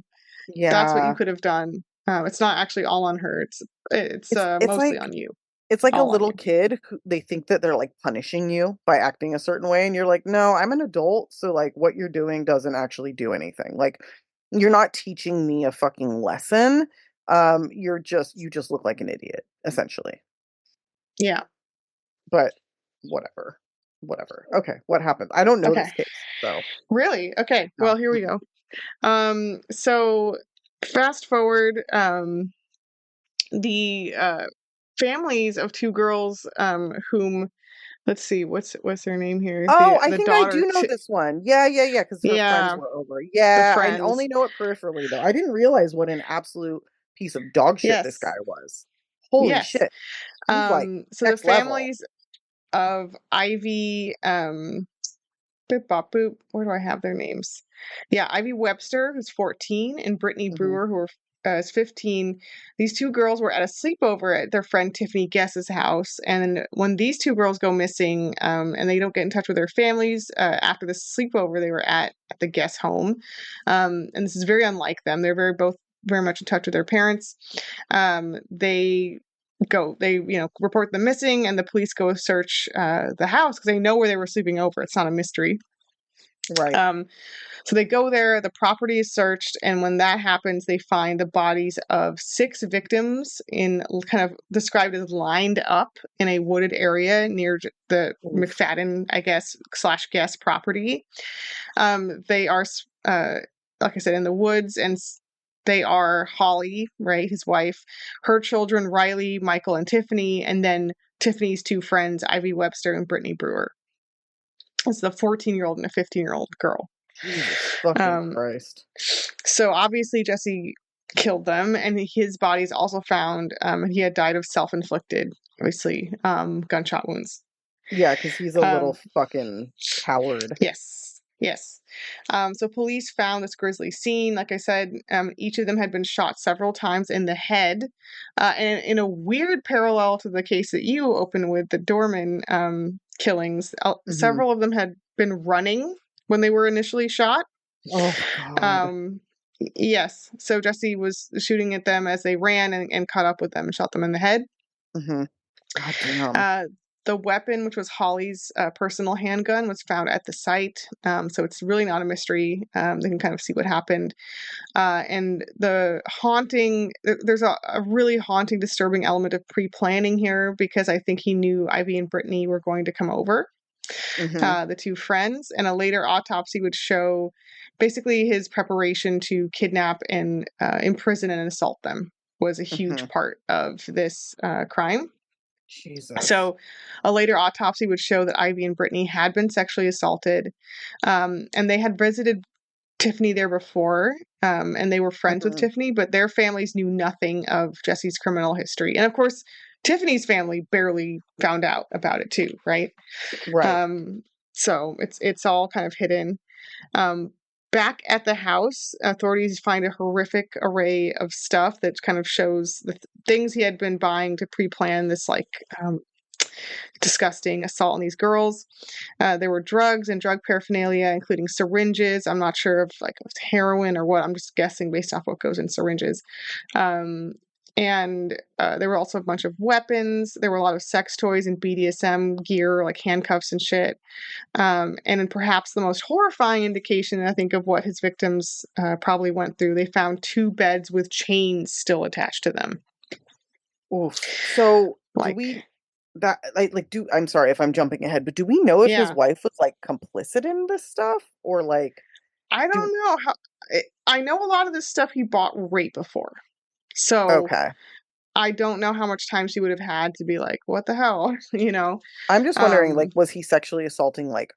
B: what you
A: Yeah.
B: could have done. It's not actually all on her. It's
A: It's
B: mostly
A: like
B: on you.
A: it's like a
B: All on
A: little
B: you.
A: kid who they think that they're like punishing you by acting a certain way, and you're like, no, I'm an adult, so like what you're doing doesn't actually do anything. Like you're not teaching me a fucking lesson. You just look like an idiot, essentially.
B: Yeah.
A: But whatever. Whatever. Okay, what happened? I don't know
B: Okay.
A: this case, so
B: Really? Okay.
A: no.
B: Well, here we go. So fast forward, the families of two girls, whom let's see, what's their name here?
A: Oh, I
B: The
A: think I
B: daughter,
A: do know this one. Yeah, yeah, yeah, because her friends
B: yeah,
A: were over.
B: the
A: Yeah, I
B: friends.
A: only know it peripherally though. I didn't realize what an absolute piece of dog shit this
B: Yes,
A: guy was. Holy
B: yes.
A: shit. He's like
B: So the
A: next level.
B: families of Ivy, boop bop boop. Where do I have their names? Yeah, Ivy Webster, who's 14, and Brittany
A: Hmm.
B: Brewer, is 15. These two girls were at a sleepover at their friend Tiffany Guess's house, and when these two girls go missing, and they don't get in touch with their families after the sleepover they were at the Guess home, and this is very unlike them. They're both very much in touch with their parents. They report them missing, and the police go search the house because they know where they were sleeping over. It's not a mystery.
A: Right.
B: um, so they go there, the property is searched, and when that happens they find the bodies of 6 victims in kind of described as lined up in a wooded area near the
A: Oof.
B: McFadden, I guess, / Guess property. They are like I said, in the woods, and they are Holly, right, his wife, her children, Riley, Michael, and Tiffany, and then Tiffany's 2 friends, Ivy Webster and Brittany Brewer. It's the 14-year-old and a 15-year-old girl.
A: Jesus fucking
B: Um,
A: Christ.
B: so obviously Jesse killed them, and his body's also found. And he had died of self-inflicted, obviously, gunshot wounds.
A: Yeah, because he's a little
B: Um,
A: fucking coward.
B: yes, yes. So police found this grisly scene. Like I said, each of them had been shot several times in the head, and in a weird parallel to the case that you opened with, the Doerman killings.
A: Hmm.
B: Several of them had been running when they were initially shot.
A: Oh God.
B: Um, yes. So Jesse was shooting at them as they ran and caught up with them and shot them in the head.
A: Hmm. God damn.
B: Uh, the weapon, which was Holly's personal handgun, was found at the site. So it's really not a mystery. They can kind of see what happened. And the haunting, there's a really haunting, disturbing element of pre planning here because I think he knew Ivy and Brittany were going to come over,
A: Hmm.
B: the two friends, and a later autopsy would show basically his preparation to kidnap and imprison and assault them was a huge
A: Hmm.
B: part of this crime.
A: Jesus.
B: So, a later autopsy would show that Ivy and Brittany had been sexually assaulted, and they had visited Tiffany there before, and they were friends with
A: Hmm.
B: Tiffany, but their families knew nothing of Jesse's criminal history. And of course, Tiffany's family barely found out about it too, right?
A: Right.
B: Um, so it's all kind of hidden. Um, Back at the house, authorities find a horrific array of stuff that kind of shows the things he had been buying to pre-plan this um, disgusting assault on these girls. There were drugs and drug paraphernalia, including syringes. I'm not sure if like it was heroin or what. I'm just guessing based off what goes in syringes. Um, and there were also a bunch of weapons. There were a lot of sex toys and BDSM gear, like handcuffs and shit. And then perhaps the most horrifying indication, I think, of what his victims probably went through, they found two beds with chains still attached to them.
A: Oof. So do
B: Like,
A: we that like do I'm sorry if I'm jumping ahead, but do we know if his
B: yeah,
A: wife was like complicit in this stuff or like
B: I
A: do
B: don't know how. I know a lot of this stuff he bought right before. So
A: okay.
B: I don't know how much time she would have had to be like, what the hell, you know?
A: I'm just wondering like
B: Um,
A: was he sexually assaulting like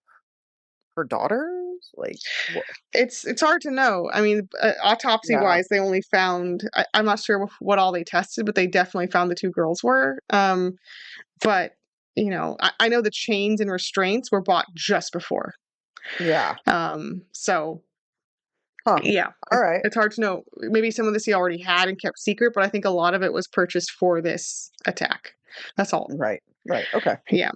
A: her daughters? Like what?
B: it's hard to know. I mean, autopsy
A: Yeah.
B: wise, they only found. I'm not sure what all they tested, but they definitely found the two girls were. But I know the chains and restraints were bought just before.
A: Yeah.
B: So
A: Huh.
B: yeah,
A: All right.
B: it's hard to know. Maybe some of this he already had and kept secret, but I think a lot of it was purchased for this attack. That's all.
A: Right. Right. Okay.
B: Yeah.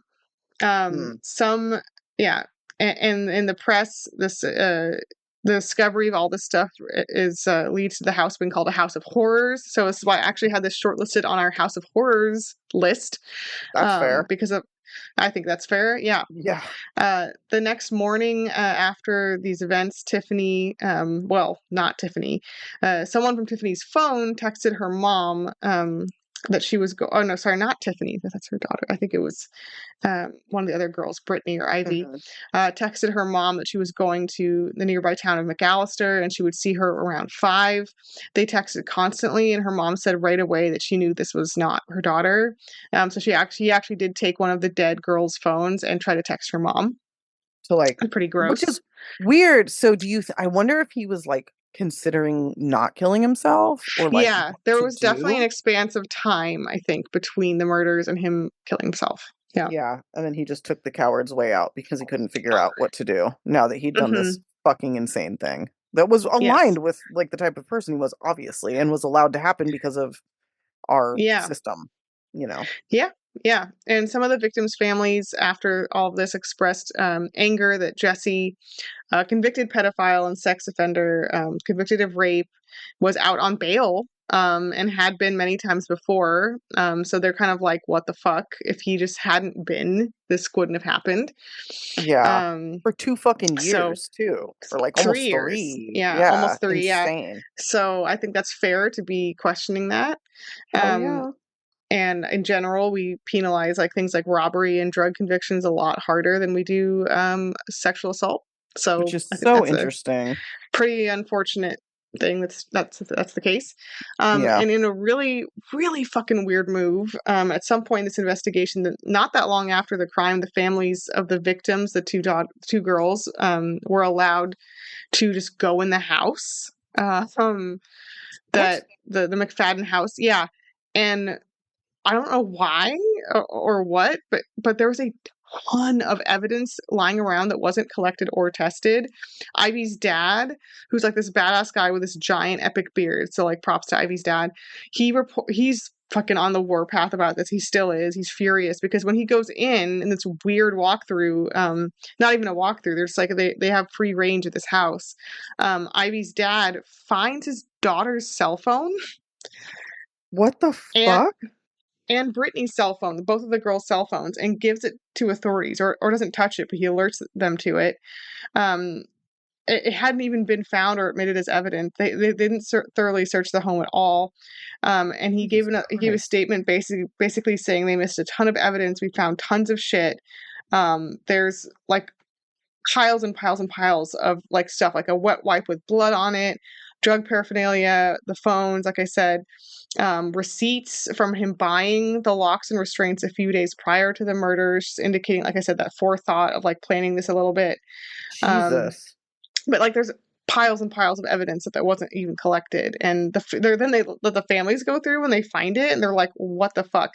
A: Hmm.
B: Some, yeah, and in the press, this the discovery of all this stuff is leads to the house being called a house of horrors. So this is why I actually had this shortlisted on our house of horrors list,
A: That's fair.
B: because of I think that's fair. Yeah.
A: Yeah.
B: The next morning after these events, Tiffany, well, not Tiffany, someone from Tiffany's phone texted her mom that she was oh no, sorry, not Tiffany, that's her daughter. I think it was one of the other girls, Brittany or Ivy,
A: Hmm.
B: texted her mom that she was going to the nearby town of McAllister and she would see her around 5. They texted constantly, and her mom said right away that she knew this was not her daughter. So he actually did take one of the dead girl's phones and try to text her mom.
A: So like
B: Pretty
A: which
B: gross.
A: is weird. So do you I wonder if he was like considering not killing himself or like
B: Yeah,
A: what
B: there
A: to
B: was definitely an
A: do?
B: expanse of time, I think, between the murders and him killing himself. Yeah.
A: Yeah, and then he just took the coward's way out because he couldn't figure out what to do now that he'd done this
B: Hmm.
A: fucking insane thing that was
B: Yes.
A: aligned with like the type of person he was obviously and was allowed to happen because of our
B: Yeah.
A: system, you know.
B: Yeah, yeah. And some of the victims' families, after all of this, expressed anger that Jesse, convicted pedophile and sex offender, convicted of rape, was out on bail and had been many times before. So they're kind of like, what the fuck? If he just hadn't been, this wouldn't have happened.
A: Yeah.
B: Um,
A: For 2 fucking
B: so
A: years too, or like
B: 3
A: almost
B: years.
A: 3.
B: Yeah,
A: Yeah,
B: almost 3. Yeah.
A: insane.
B: So I think that's fair to be questioning that.
A: Hell
B: Um,
A: yeah.
B: and in general, we penalize like things like robbery and drug convictions a lot harder than we do sexual assault.
A: Which
B: So
A: is
B: I think
A: so
B: that's a
A: interesting.
B: pretty unfortunate thing. That's the case.
A: Yeah.
B: And in a really really fucking weird move, at some point in this investigation, not that long after the crime, the families of the victims, the two girls, were allowed to just go in the house. uh, um,
A: What?
B: that the McFadden house. Yeah, and I don't know why or what, but there was a ton of evidence lying around that wasn't collected or tested. Ivy's dad, who's like this badass guy with this giant epic beard, so like props to Ivy's dad. He's fucking on the warpath about this. He still is. He's furious because when he goes in this weird walkthrough, not even a walkthrough, there's like they have free range at this house. Ivy's dad finds his daughter's cell phone
A: What the
B: and
A: fuck?
B: Brittany's cell phone, both of the girls' cell phones, and gives it to authorities, or doesn't touch it, but he alerts them to it. Um, it hadn't even been found or admitted as evidence. They didn't thoroughly search the home at all. And
A: Jesus
B: he gave a
A: Christ.
B: statement basically saying they missed a ton of evidence. We found tons of shit. There's like piles and piles and piles of like stuff, like a wet wipe with blood on it, drug paraphernalia, the phones, like I said, receipts from him buying the locks and restraints a few days prior to the murders, indicating, like I said, that forethought of like planning this a little bit. Um,
A: Jesus.
B: but like there's piles and piles of evidence that wasn't even collected, and then they let the families go through and they find it, and they're like, "What the fuck?"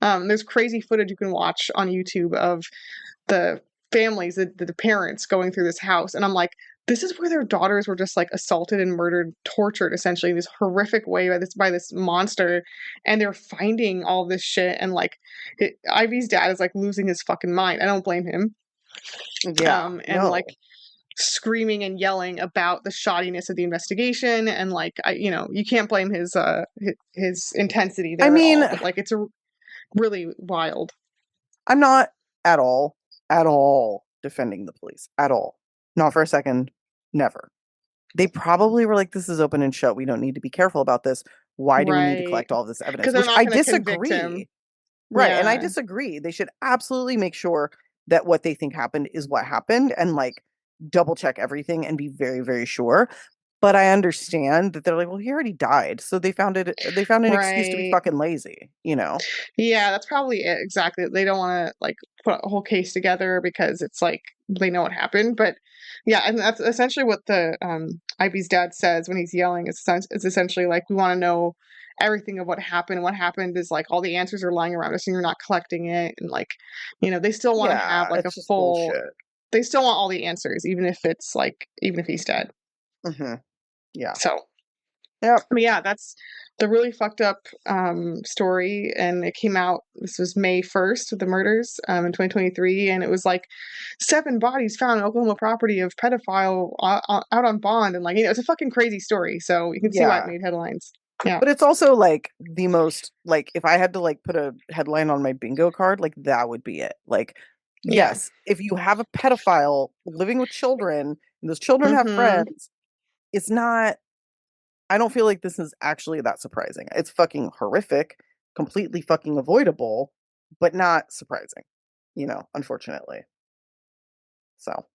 B: There's crazy footage you can watch on YouTube of the families, the parents going through this house, and I'm like, this is where their daughters were just like assaulted and murdered, tortured essentially in this horrific way by this monster, and they're finding all this shit, and like Ivy's dad is like losing his fucking mind. I don't blame him.
A: Yeah.
B: And like
A: No.
B: screaming and yelling about the shoddiness of the investigation, and like you can't blame his intensity
A: I
B: there at
A: mean,
B: all, but like it's a really wild.
A: I'm not at all, at all defending the police. At all. Not for a second. Never. They probably were like, this is open and shut. We don't need to be careful about this. Why do we need to
B: Right,
A: collect all this
B: because
A: evidence?
B: they're
A: Which
B: not
A: I
B: going to convict him.
A: disagree. Right. And I
B: Yeah,
A: disagree. They should absolutely make sure that what they think happened is what happened and like double check everything and be very, very sure. But I understand that they're like, well, he already died. So they found an excuse to be
B: right.
A: fucking lazy, you know?
B: Yeah, that's probably it. Exactly. They don't want to like put a whole case together because it's like they know what happened. But yeah, and that's essentially what the Ivy's dad says when he's yelling. It's essentially like, we want to know everything of what happened. What happened is like all the answers are lying around us and you're not collecting it. And like, they still want to have
A: Yeah,
B: like a
A: it's just
B: full.
A: bullshit.
B: They still want all the answers, even if it's like even if he's dead.
A: Hmm. Yeah.
B: So
A: Yep.
B: but yeah, that's the really fucked up story. And it came out, this was May 1st with the murders in 2023. And it was like 7 bodies found on Oklahoma property of pedophile out on bond. And like, it's a fucking crazy story. So you can see why it
A: Yeah.
B: made headlines. Yeah.
A: But it's also like the most like if I had to like put a headline on my bingo card, like that would be it. Like,
B: Yeah.
A: yes, if you have a pedophile living with children and those children have
B: Mm-hmm.
A: friends, it's not I don't feel like this is actually that surprising. It's fucking horrific, completely fucking avoidable, but not surprising, unfortunately. So,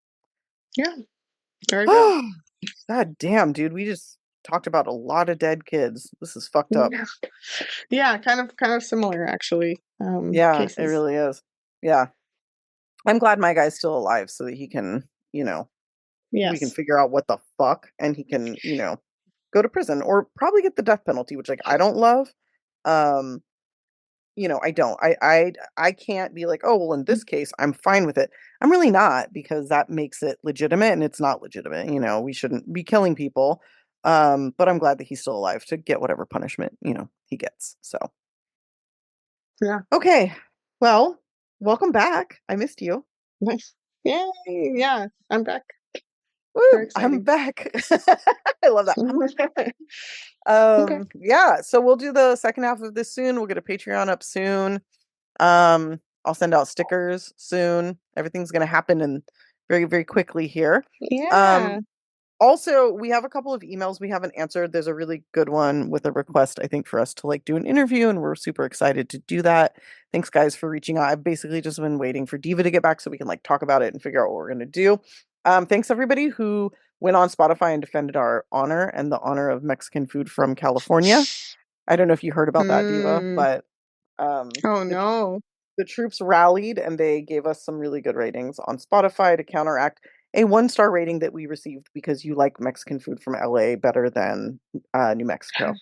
B: Yeah. There you go.
A: God damn, dude, we just talked about a lot of dead kids. This is fucked up.
B: Yeah. Yeah. Kind of similar actually.
A: Yeah, it
B: Cases.
A: really is. Yeah. I'm glad my guy's still alive so that he can, we can
B: Yes.
A: figure out what the fuck and he can, go to prison or probably get the death penalty, which like I don't love. Um, I don't. I can't be like, "Oh, well in this case, I'm fine with it." I'm really not because that makes it legitimate and it's not legitimate, we shouldn't be killing people. But I'm glad that he's still alive to get whatever punishment, he gets. So,
B: Yeah.
A: okay. Well, welcome back. I missed you.
B: Nice. Yay. Yeah. I'm back. Very
A: Woo, I'm
B: exciting.
A: back. I love that.
B: Okay.
A: Yeah, so we'll do the second half of this soon. We'll get a Patreon up soon. I'll send out stickers soon. Everything's gonna happen and very, very quickly here.
B: Yeah.
A: Um, Also, we have a couple of emails we haven't answered. There's a really good one with a request, I think, for us to like do an interview, and we're super excited to do that. Thanks, guys, for reaching out. I've basically just been waiting for Diva to get back so we can like talk about it and figure out what we're gonna do. Thanks everybody who went on Spotify and defended our honor and the honor of Mexican food from California. I don't know if you heard about that, Diva,
B: Hmm.
A: but
B: Oh
A: the
B: no.
A: the troops rallied and they gave us some really good ratings on Spotify to counteract a 1-star rating that we received because you like Mexican food from LA better than New Mexico.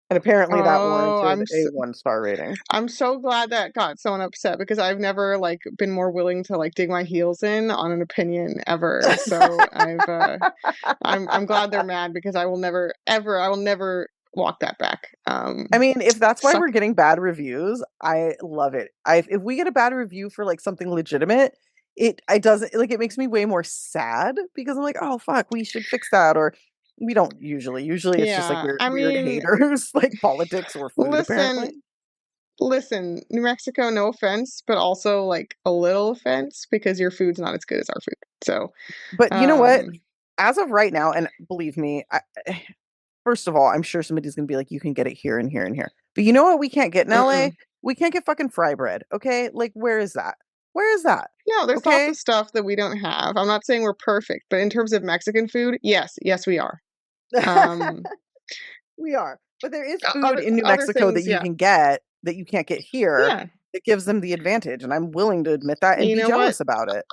A: And apparently that
B: Oh,
A: warranted a 1-star rating.
B: I'm so glad that got someone upset because I've never like been more willing to like dig my heels in on an opinion ever. So I'm glad they're mad because I will never ever I will never walk that back.
A: I mean, if that's why
B: Suck.
A: we're getting bad reviews, I love it. If we get a bad review for like something legitimate, it doesn't like it makes me way more sad because I'm like, oh fuck, we should fix that. Or we don't usually. Usually it's just like
B: Yeah. I
A: weird
B: mean,
A: haters, like politics or food,
B: listen,
A: apparently.
B: listen, New Mexico, no offense, but also like a little offense because your food's not as good as our food. So,
A: But you know what?
B: um,
A: As of right now, and believe me, first of all, I'm sure somebody's gonna be like, you can get it here and here and here. But you know what we can't get in LA?
B: mm-mm.
A: We can't get fucking fry bread. Okay? Like, where is that? Where is that?
B: No, there's lots
A: Okay?
B: of stuff that we don't have. I'm not saying we're perfect, but in terms of Mexican food, yes, we are. Um,
A: We are. But there is food
B: other
A: in New
B: other
A: Mexico that
B: things,
A: you
B: yeah,
A: can get that you can't get here
B: yeah.
A: that gives them the advantage. And I'm willing to admit that and
B: You
A: be
B: know what?
A: jealous about it.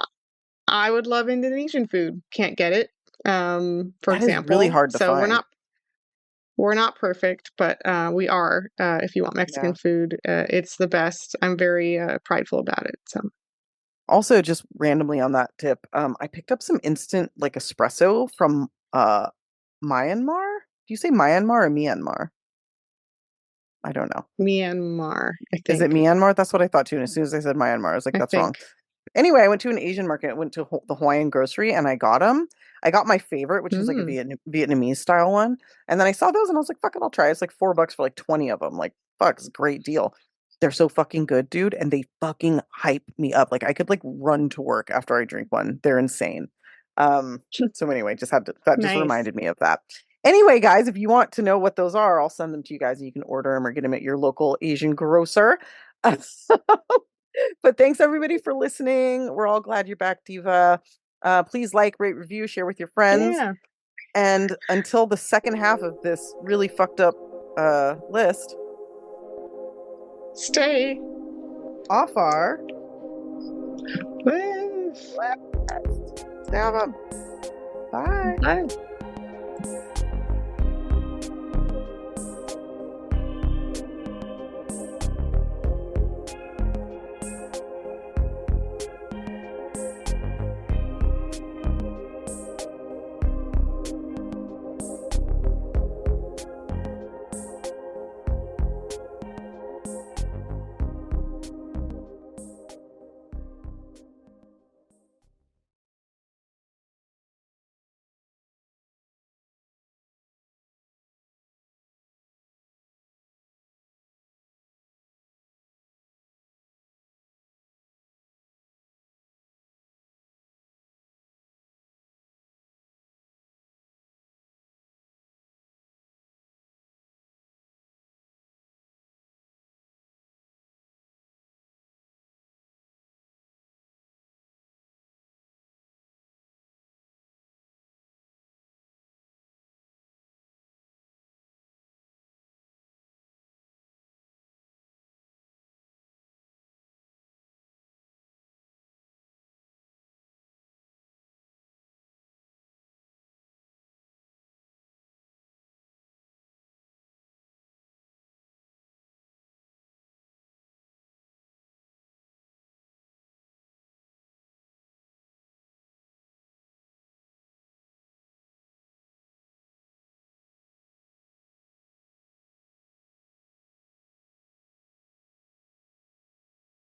B: I would love Indonesian food. Can't get it, for
A: That is really
B: example.
A: hard to
B: So
A: find.
B: we're not perfect, but we are. If you want
A: Yeah.
B: Mexican food, it's the best. I'm very prideful about it. So
A: Also, just randomly on that tip, I picked up some instant like espresso from Myanmar. Do you say Myanmar or Myanmar? I don't know.
B: Myanmar, I
A: Is it
B: think.
A: Myanmar? That's what I thought too. And as soon as I said Myanmar, I was like,
B: I
A: that's wrong.
B: think.
A: Anyway, I went to an Asian market. I went to the Hawaiian grocery and I got them. I got my favorite, which is like a
B: Mm.
A: Vietnamese style one. And then I saw those and I was like, fuck it, I'll try. It's like $4 for like 20 of them. Like, fuck, it's a great deal. They're so fucking good, dude. And they fucking hype me up. Like I could like run to work after I drink one. They're insane. So anyway, that just
B: Nice.
A: reminded me of that. Anyway, guys, if you want to know what those are, I'll send them to you guys and you can order them or get them at your local Asian grocer. But thanks everybody for listening. We're all glad you're back, Diva. Please like, rate, review, share with your friends.
B: Yeah.
A: And until the second half of this really fucked up list,
B: Stay.
A: off our
B: Live.
A: last. Stay on. Bye.
B: Bye.